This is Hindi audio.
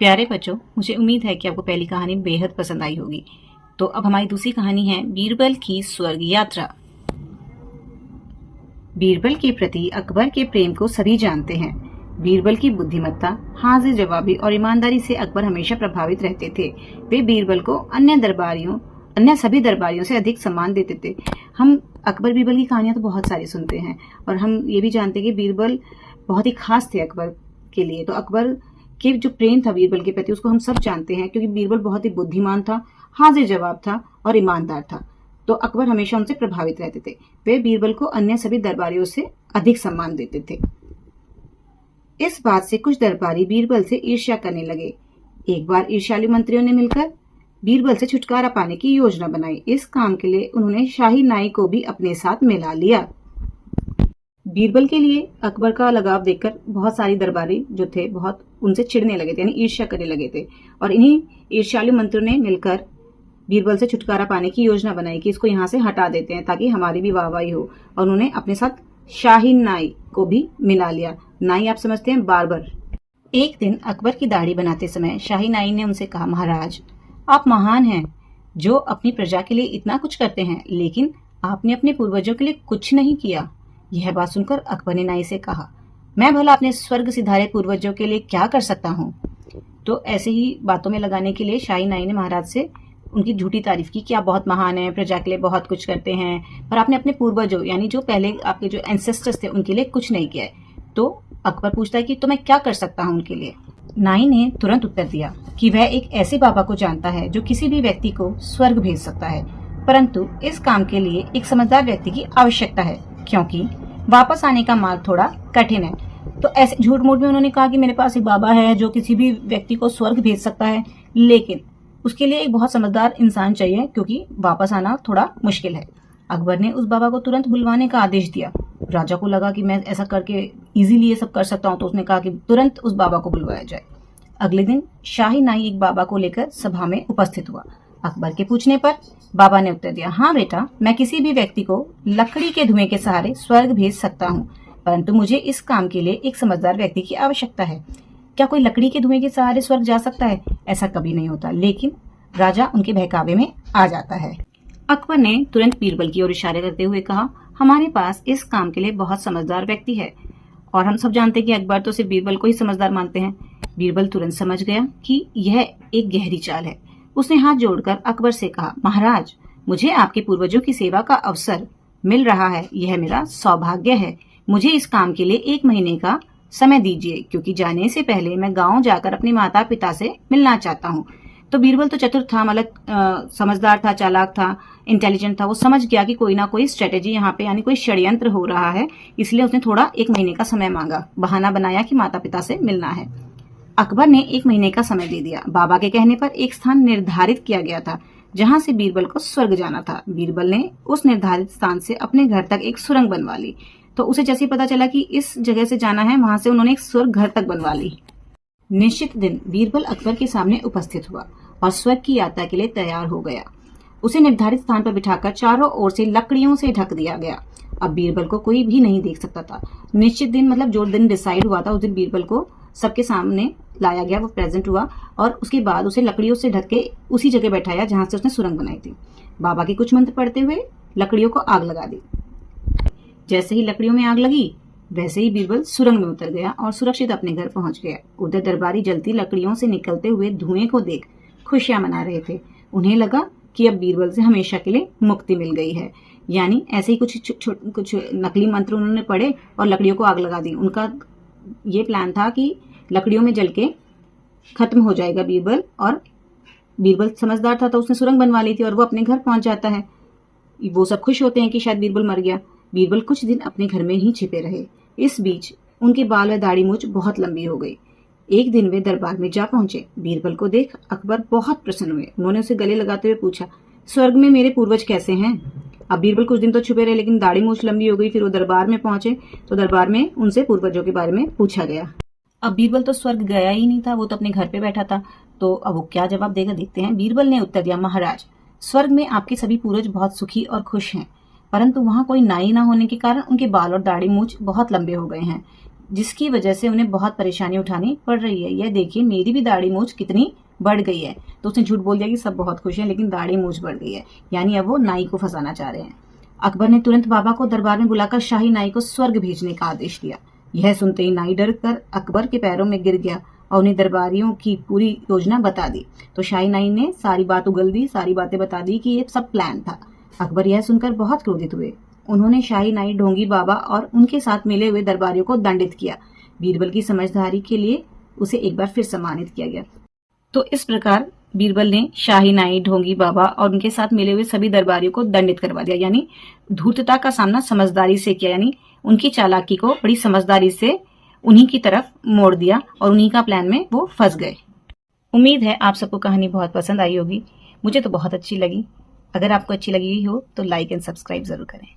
प्यारे बच्चों, मुझे उम्मीद है कि आपको पहली कहानी बेहद पसंद आई होगी। तो अब हमारी दूसरी कहानी है बीरबल की स्वर्ग यात्रा। बीरबल के प्रति अकबर के प्रेम को सभी जानते हैं। बीरबल की बुद्धिमत्ता, हाजिर जवाबी और ईमानदारी से अकबर हमेशा प्रभावित रहते थे। वे बीरबल को अन्य सभी दरबारियों से अधिक सम्मान देते थे। हम अकबर बीरबल की कहानियां तो बहुत सारी सुनते हैं और हम ये भी जानते हैं कि बीरबल बहुत ही खास थे अकबर के लिए। तो अकबर के जो प्रेम था बीरबल के प्रति उसको हम सब जानते हैं, क्योंकि बीरबल बहुत ही बुद्धिमान था, हाजिर जवाब था और ईमानदार था। तो अकबर हमेशा उनसे प्रभावित रहते थे। वे बीरबल को अन्य सभी दरबारियों से अधिक सम्मान देते थे। इस बात से कुछ दरबारी बीरबल से ईर्ष्या करने लगे। एक बार ईर्ष्यालु मंत्रियों ने मिलकर बीरबल से छुटकारा पाने की योजना बनाई। इस काम के लिए उन्होंने शाही नाई को भी अपने साथ मिला लिया। बीरबल के लिए अकबर का लगाव देखकर बहुत सारी दरबारी जो थे बहुत उनसे चिढ़ने लगे थे, यानी ईर्ष्या करने लगे थे। और इन्हीं ईर्ष्यालु मंत्रियों ने मिलकर बीरबल से छुटकारा पाने की योजना बनाई कि इसको यहाँ से हटा देते हैं ताकि हमारी भी वाहवाही हो। और उन्होंने अपने साथ शाही नाई को भी मिला लिया। नाई आप समझते हैं, बार्बर। एक दिन अकबर की दाढ़ी बनाते समय शाही नाई ने उनसे कहा, महाराज आप महान हैं जो अपनी प्रजा के लिए इतना कुछ करते हैं, लेकिन आपने अपने पूर्वजों के लिए कुछ नहीं किया। यह बात सुनकर अकबर ने नाई से कहा, मैं भला अपने स्वर्ग सिधारे पूर्वजों के लिए क्या कर सकता हूँ। तो ऐसे ही बातों में लगाने के लिए शाही नाई ने महाराज से उनकी झूठी तारीफ की कि आप बहुत महान हैं, प्रजा के लिए बहुत कुछ करते हैं, पर आपने अपने पूर्वजों यानी जो पहले आपके जो एंसेस्टर्स थे उनके लिए कुछ नहीं किया है। तो अकबर पूछता है कि तो मैं क्या कर सकता हूँ उनके लिए। नाई ने तुरंत उत्तर दिया कि वह एक ऐसे बाबा को जानता है जो किसी भी व्यक्ति को स्वर्ग भेज सकता है, परंतु इस काम के लिए एक समझदार व्यक्ति की आवश्यकता है, क्योंकि वापस आने का मार्ग थोड़ा कठिन है। तो ऐसे झूठ मूठ में उन्होंने कहा कि मेरे पास एक बाबा है जो किसी भी व्यक्ति को स्वर्ग भेज सकता है, लेकिन उसके लिए एक बहुत समझदार इंसान चाहिए, क्योंकि वापस आना थोड़ा मुश्किल है। अकबर ने उस बाबा को तुरंत बुलवाने का आदेश दिया। राजा को लगा कि मैं ऐसा करके इजीली ये सब कर सकता हूँ, तो उसने कहा कि तुरंत उस बाबा को बुलवाया जाए। अगले दिन शाही नाई एक बाबा को लेकर सभा में उपस्थित हुआ। अकबर के पूछने पर बाबा ने उत्तर दिया, हाँ बेटा, मैं किसी भी व्यक्ति को लकड़ी के धुएं के सहारे स्वर्ग भेज सकता हूँ, परंतु मुझे इस काम के लिए एक समझदार व्यक्ति की आवश्यकता है। क्या कोई लकड़ी के धुएं के सहारे स्वर्ग जा सकता है? ऐसा कभी नहीं होता। लेकिन राजा उनके बहकावे में आ जाता है। अकबर ने तुरंत बीरबल की ओर इशारे करते हुए कहा, हमारे पास इस काम के लिए बहुत समझदार व्यक्ति है। और हम सब जानते हैं कि अकबर तो सिर्फ बीरबल को ही समझदार मानते हैं। बीरबल तुरंत समझ गया कि यह एक गहरी चाल है। उसने हाथ जोड़कर अकबर से कहा, महाराज, मुझे आपके पूर्वजों की सेवा का अवसर मिल रहा है, यह मेरा सौभाग्य है। मुझे इस काम के लिए 1 महीने का समय दीजिए, क्योंकि जाने से पहले मैं गांव जाकर अपने माता पिता से मिलना चाहता हूँ। तो बीरबल तो चतुर था, मतलब समझदार था, चालाक था, इंटेलिजेंट था। वो समझ गया कि कोई ना कोई स्ट्रेटेजी यहाँ पे यानी कोई षड्यंत्र हो रहा है, इसलिए उसने थोड़ा 1 महीने का समय मांगा, बहाना बनाया कि माता पिता से मिलना है। अकबर ने 1 महीने का समय दे दिया। बाबा के कहने पर एक स्थान निर्धारित किया गया था जहां से बीरबल को स्वर्ग जाना था। बीरबल ने उस निर्धारित स्थान से अपने घर तक एक सुरंग बनवा ली। तो उसे जैसे ही पता चला कि इस जगह से जाना है, वहां से उन्होंने एक स्वर्ग घर तक बनवा ली। निश्चित दिन बीरबल अकबर के सामने उपस्थित हुआ और स्वर्ग की यात्रा के लिए तैयार हो गया। उसे निर्धारित स्थान पर बिठाकर चारों ओर से लकड़ियों से ढक दिया गया। अब बीरबल को कोई भी नहीं देख सकता था। निश्चित दिन मतलब जो दिन डिसाइड हुआ था, उस दिन बीरबल को सबके सामने लाया गया, वो प्रेजेंट हुआ और उसके बाद उसे लकड़ियों से ढक के उसी जगह बैठाया जहां से उसने सुरंग बनाई थी। बाबा के कुछ मंत्र पढ़ते हुए लकड़ियों को आग लगा दी। जैसे ही लकड़ियों में आग लगी, वैसे ही बीरबल सुरंग में उतर गया और सुरक्षित अपने घर पहुंच गया। उधर दरबारी जलती लकड़ियों से निकलते हुए धुएं को देख खुशियां मना रहे थे। उन्हें लगा कि अब बीरबल से हमेशा के लिए मुक्ति मिल गई है। यानी ऐसे ही कुछ नकली मंत्र उन्होंने पढ़े और लकड़ियों को आग लगा दी। उनका ये प्लान था कि लकड़ियों में जल के खत्म हो जाएगा बीरबल, और बीरबल समझदार था तो उसने सुरंग बनवा ली थी और वो अपने घर पहुंच जाता है। वो सब खुश होते हैं कि शायद बीरबल मर गया। बीरबल कुछ दिन अपने घर में ही छिपे रहे। इस बीच उनके बाल और दाढ़ी मूंछ बहुत लंबी हो गई। एक दिन वे दरबार में जा पहुंचे। बीरबल को देख अकबर बहुत प्रसन्न हुए। उन्होंने उसे गले लगाते हुए पूछा, स्वर्ग में मेरे पूर्वज कैसे हैं? अब बीरबल कुछ दिन तो छुपे रहे, लेकिन दाढ़ी मूंछ लंबी हो गई। फिर वो दरबार में पहुंचे तो दरबार में उनसे पूर्वजों के बारे में पूछा गया। अब बीरबल तो स्वर्ग गया ही नहीं था, वो तो अपने घर पे बैठा था। तो अब वो क्या जवाब देगा, देखते हैं। बीरबल ने उत्तर दिया, महाराज, स्वर्ग में आपके सभी पूर्वज बहुत सुखी और खुश हैं, परंतु वहां कोई नाई ना होने के कारण उनके बाल और दाढ़ी मूंछ बहुत लंबे हो गए हैं। जिसकी वजह से उन्हें बहुत परेशानी उठानी पड़ रही है। यह देखिए मेरी भी दाढ़ी मूछ कितनी बढ़ गई है। तो उसने झूठ बोल दिया कि सब बहुत खुश हैं, लेकिन दाढ़ी मूछ बढ़ गई है, यानी अब वो नाई को फंसाना चाह रहे हैं। अकबर ने तुरंत बाबा को दरबार में बुलाकर शाही नाई को स्वर्ग भेजने का आदेश दिया। यह सुनते ही नाई डर कर अकबर के पैरों में गिर गया और उन्हें दरबारियों की पूरी योजना बता दी। तो शाही नाई ने सारी बात उगल दी, सारी बातें बता दी कि ये सब प्लान था। अकबर यह सुनकर बहुत क्रोधित हुए। उन्होंने शाही नाई, ढोंगी बाबा और उनके साथ मिले हुए दरबारियों को दंडित किया। बीरबल की समझदारी के लिए उसे एक बार फिर सम्मानित किया गया। तो इस प्रकार बीरबल ने शाही नाई, ढोंगी बाबा और उनके साथ मिले हुए सभी दरबारियों को दंडित करवा दिया, यानी धूर्तता का सामना समझदारी से किया, यानी उनकी चालाकी को बड़ी समझदारी से उन्हीं की तरफ मोड़ दिया और उन्हीं का प्लान में वो फंस गए। उम्मीद है आप सबको कहानी बहुत पसंद आई होगी। मुझे तो बहुत अच्छी लगी। अगर आपको अच्छी लगी हो तो लाइक एंड सब्सक्राइब जरूर करें।